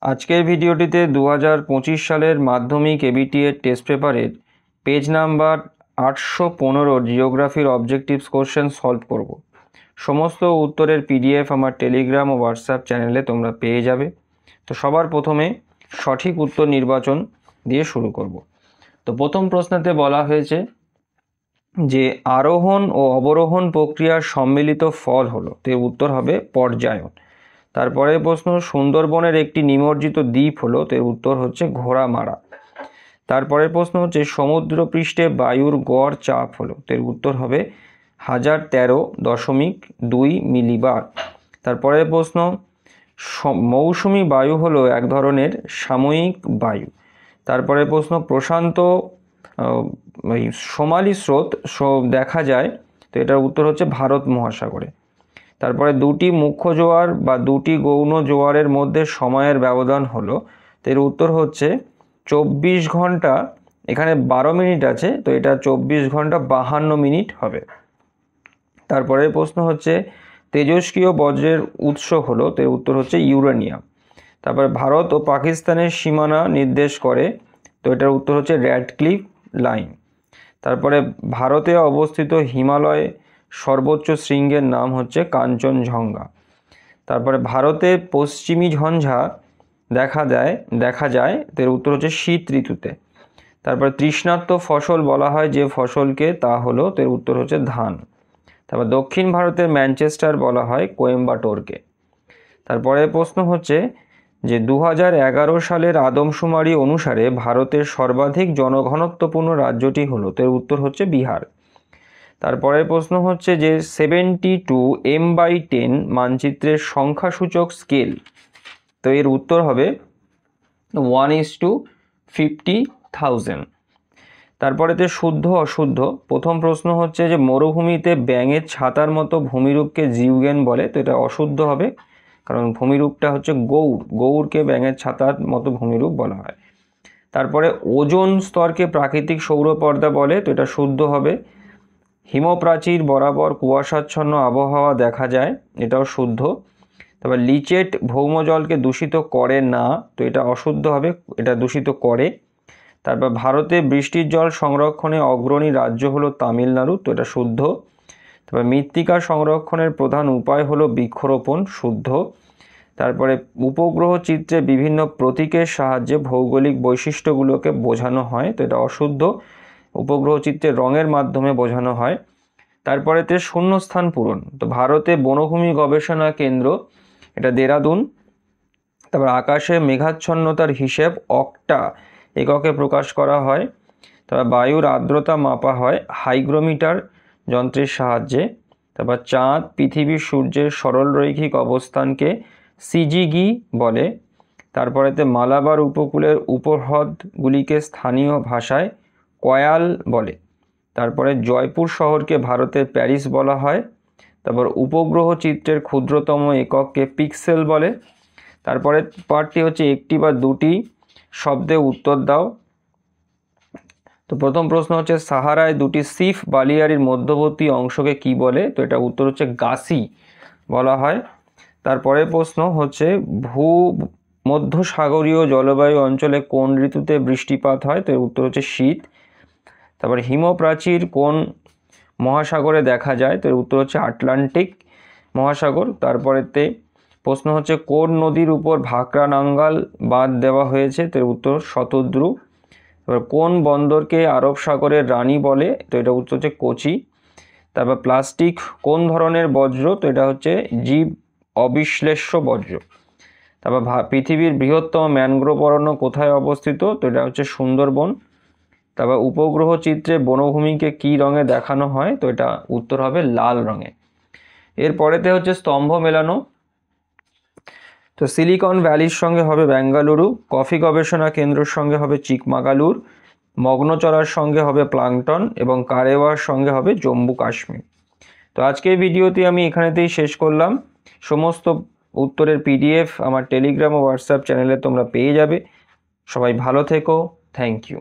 আজকের ভিডিওটিতে 2025 সালের মাধ্যমিক এবিটি এর টেস্ট পেপারের পেজ নাম্বার 815 জিওগ্রাফির অবজেক্টিভস কোশ্চেন সলভ করব। সমস্ত উত্তরের পিডিএফ আমার টেলিগ্রাম ও হোয়াটসঅ্যাপ চ্যানেলে তোমরা পেয়ে যাবে। তো সবার প্রথমে সঠিক উত্তর নির্বাচন দিয়ে শুরু করব। তো প্রথম প্রশ্নতে বলা হয়েছে যে আরোহণ ও অবরোহণ প্রক্রিয়ার সম্মিলিত ফল হলো, তো উত্তর হবে পর্যায়ন। তারপরে প্রশ্ন, সুন্দরবনের একটি নিমজ্জিত দ্বীপ হলো, তো উত্তর হচ্ছে ঘোড়ামারা। তারপরে প্রশ্ন হচ্ছে সমুদ্রপৃষ্ঠে বায়ুর গড় চাপ হলো, তো উত্তর হবে 1013.2 মিলিবার। তারপরে প্রশ্ন, মৌসুমি বায়ু হলো এক ধরনের সাময়িক বায়ু। তারপরে প্রশ্ন, প্রশান্ত সোমালি স্রোত দেখা যায়, তো এটার উত্তর হচ্ছে ভারত মহাসাগরে। তারপরে দুটি মুখ্য জোয়ার বা দুটি গৌণ জোয়ারের মধ্যে সময়ের ব্যবধান হলো, তো এর উত্তর হচ্ছে 24 ঘন্টা। এখানে 12 মিনিট আছে, তো এটা 24 ঘন্টা 52 মিনিট হবে। তারপরে প্রশ্ন হচ্ছে তেজস্ক্রিয় বজ্রের উৎস হলো, তো এর উত্তর হচ্ছে ইউরেনিয়াম। তারপরে ভারত ও পাকিস্তানের সীমানা নির্দেশ করে, তো এটার উত্তর হচ্ছে র্যাডক্লিফ লাইন। তারপরে ভারতে অবস্থিত হিমালয় সর্বোচ্চ শৃঙ্গের নাম হচ্ছে কাঞ্চনজঙ্ঘা। তারপরে ভারতে পশ্চিমী ঝঞ্ঝা দেখা যায়, এর উত্তর হচ্ছে শীত ঋতুতে। তারপরে তৃষ্ণার্ত ফসল বলা হয় যে ফসলকে, তা হলো, এর উত্তর হচ্ছে ধান। তারপর দক্ষিণ ভারতের ম্যানচেস্টার বলা হয় কোয়েম্বাটোরকে। তারপরে প্রশ্ন হচ্ছে যে 2011 সালের আদমশুমারি অনুসারে ভারতের সর্বাধিক জনঘনত্বপূর্ণ রাজ্যটি হলো, এর উত্তর হচ্ছে বিহার। তারপরের প্রশ্ন হচ্ছে যে 72 M/10 মানচিত্রের সংখ্যাসূচক স্কেল, তো এর উত্তর হবে 1:50,000। তারপরেতে শুদ্ধ অশুদ্ধ। প্রথম প্রশ্ন হচ্ছে যে মরুভূমিতে ব্যাঙের ছাতার মতো ভূমিরূপকে জিউগেন বলে, তো এটা অশুদ্ধ হবে, কারণ ভূমিরূপটা হচ্ছে গৌড়কে ব্যাঙের ছাতার মতো ভূমিরূপ বলা হয়। তারপরে ওজোন স্তরকে প্রাকৃতিক সৌরপর্দা বলে, তো এটা শুদ্ধ হবে। হিমপ্রাচীর বরাবর কুয়াশাচ্ছন্ন আবহাওয়া দেখা যায়, এটাও শুদ্ধ। তারপর লিচেট ভৌমজলকে দূষিত করে না, তো এটা অশুদ্ধ হবে, এটা দূষিত করে। তারপর ভারতে বৃষ্টির জল সংরক্ষণে অগ্রণী রাজ্য হলো তামিলনাড়ু, তো এটা শুদ্ধ। তারপর মৃত্তিকা সংরক্ষণের প্রধান উপায় হলো বৃক্ষরোপণ, শুদ্ধ। তারপরে উপগ্রহ চিত্রে বিভিন্ন প্রতীকের সাহায্যে ভৌগোলিক বৈশিষ্ট্যগুলোকে বোঝানো হয়, তো এটা অশুদ্ধ। উপগ্রহ চিত্রে রঙের মাধ্যমে বোঝানো হয়। তারপরেতে শূন্যস্থান পূরণ। তো ভারতে বনভূমি গবেষণা কেন্দ্র, এটা দেরাদুন। তারপর আকাশে মেঘাচ্ছন্নতার হিসেব অক্টা এককে প্রকাশ করা হয়। তারপর বায়ুর আর্দ্রতা মাপা হয় হাইগ্রোমিটার যন্ত্রের সাহায্যে। তারপর চাঁদ, পৃথিবী, সূর্যের সরলরৈখিক অবস্থানকে সিজিগি বলে। তারপরেতে মালাবার উপকূলের উপহ্রদগুলিকে স্থানীয় ভাষায় কয়াল বলে। তারপরে জয়পুর শহরকে ভারতের প্যারিস বলা হয়। তারপর উপগ্রহ চিত্রের ক্ষুদ্রতম একককে পিক্সেল বলে। তারপরে পার্টটি হচ্ছে একটি বা দুটি শব্দে উত্তর দাও। তো প্রথম প্রশ্ন হচ্ছে সাহারায় দুটি সিফ বালিয়ারির মধ্যবর্তী অংশকে কি বলে, তো এটা উত্তর হচ্ছে গাসি বলা হয়। তারপরে প্রশ্ন হচ্ছে ভূমধ্যসাগরীয় জলবায়ু অঞ্চলে কোন ঋতুতে বৃষ্টিপাত হয়, তো এর উত্তর হচ্ছে শীত। তারপর হিমপ্রাচীর কোন মহাসাগরে দেখা যায়, তো এর উত্তর হচ্ছে আটলান্টিক মহাসাগর। তারপরেতে প্রশ্ন হচ্ছে কোন নদীর উপর ভাকরা নাঙ্গাল বাঁধ দেওয়া হয়েছে, তো এর উত্তর শতদ্রু। এবার কোন বন্দরকে আরব সাগরের রানী বলে, তো এটা উত্তর হচ্ছে কোচি। তারপর প্লাস্টিক কোন ধরনের বজ্র, তো এটা হচ্ছে জীব অবিশ্লেষ্য বজ্র। তারপর পৃথিবীর বৃহত্তম ম্যানগ্রোভ অরণ্য কোথায় অবস্থিত, তো এটা হচ্ছে সুন্দরবন। তারপর উপগ্রহ চিত্রে বনভূমিকে কি রঙে দেখানো হয়, তো এটা উত্তর হবে লাল রঙে। এরপরেতে হচ্ছে স্তম্ভ মেলানো। তো সিলিকন ভ্যালির সঙ্গে হবে বেঙ্গালুরু, কফি গবেষণা কেন্দ্রের সঙ্গে হবে চিকমাগালুর, মগ্নচড়ার সঙ্গে হবে প্লাঙ্কটন এবং কারেওয়ার সঙ্গে হবে জম্মু কাশ্মীর। তো আজকের ভিডিওটি আমি এখানেতেই শেষ করলাম। সমস্ত উত্তরের পিডিএফ আমার টেলিগ্রাম ও হোয়াটসঅ্যাপ চ্যানেলে তোমরা পেয়ে যাবে। সবাই ভালো থেকো, থ্যাংক ইউ।